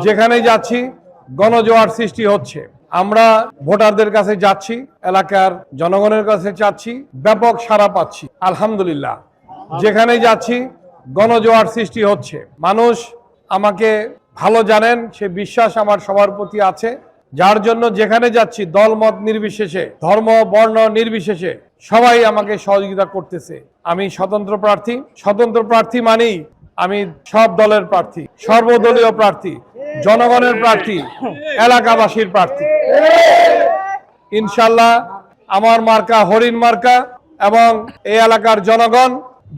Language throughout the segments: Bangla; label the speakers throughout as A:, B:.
A: যেখানে যাচ্ছি গণজোয়ার সৃষ্টি হচ্ছে। আমরা ভোটারদের কাছে যাচ্ছি, এলাকার জনগণের কাছে যাচ্ছি, ব্যাপক সাড়া পাচ্ছি আলহামদুলিল্লাহ। যেখানে যাচ্ছি গণজোয়ার সৃষ্টি হচ্ছে। মানুষ আমাকে ভালো জানেন, সে বিশ্বাস আমার সবার প্রতি আছে, যার জন্য যেখানে যাচ্ছি দলমত নির্বিশেষে, ধর্ম বর্ণ নির্বিশেষে সবাই আমাকে সহযোগিতা করতেছে। আমি স্বতন্ত্র প্রার্থী মানেই আমি সব দলের প্রার্থী, সর্বদলীয় প্রার্থী, জনগণের প্রার্থী, এলাকাবাসীর প্রার্থী। ইনশাল্লাহ আমার মার্কা হরিণ মার্কা, এবং এই এলাকার জনগণ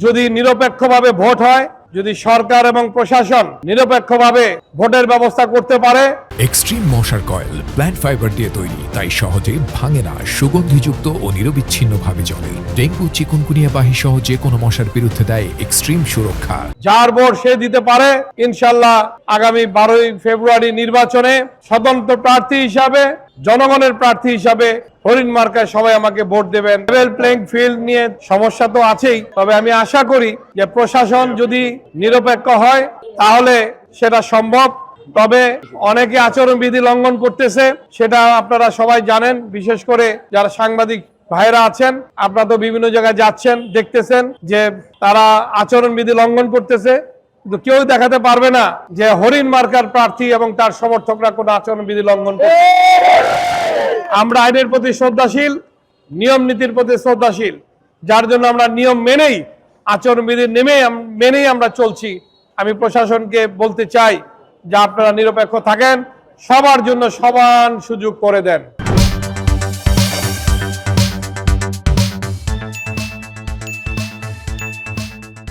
A: যদি নিরপেক্ষভাবে ভোট হয়, যদি সরকার এবং প্রশাসন নিরপেক্ষভাবে ভোটের ব্যবস্থা করতে পারে।
B: এক্সট্রিম মশার কয়েল প্ল্যান্ট ফাইবার দিয়ে তৈরি, তাই সহজে ভাঙে না, সুগন্ধিযুক্ত ও নিরবিচ্ছিন্নভাবে জ্বলে। ডেঙ্গু চিকুনগুনিয়া বাহী সহ যে কোনো মশার বিরুদ্ধে দেয় এক্সট্রিম সুরক্ষা।
A: যার ভোট সে দিতে পারে। ইনশাল্লাহ আগামী 12ই ফেব্রুয়ারি নির্বাচনে স্বতন্ত্র প্রার্থী হিসাবে, জনগণের প্রার্থী হিসাবে হরিণ মার্কায় সবাই আমাকে ভোট দেবেন। লেভেল প্লেইং ফিল্ড নিয়ে সমস্যা তো আছেই, তবে আমি আশা করি যে প্রশাসন যদি নিরপেক্ষ হয় তাহলে সেটা সম্ভব। তবে অনেকে আচরণবিধি লঙ্ঘন করতেছে, সেটা আপনারা সবাই জানেন। বিশেষ করে যারা সাংবাদিক ভাইরা আছেন, আপনারা তো বিভিন্ন জায়গায় যাচ্ছেন, দেখতেছেন যে তারা আচরণবিধি লঙ্ঘন করতেছে, কিন্তু কেউ দেখাতে পারবে না যে হরিণ মার্কার প্রার্থী এবং তার সমর্থকরা কোনো আচরণবিধি লঙ্ঘন করছে। আমরা আইনের প্রতি শ্রদ্ধাশীল, নিয়ম নীতির প্রতি শ্রদ্ধাশীল, যার জন্য আমরা নিয়ম মেনেই, আচরণবিধি মেনেই আমরা চলছি। আমি প্রশাসনকে বলতে চাই যে আপনারা নিরপেক্ষ থাকেন, সবার জন্য সমান সুযোগ করে দেন।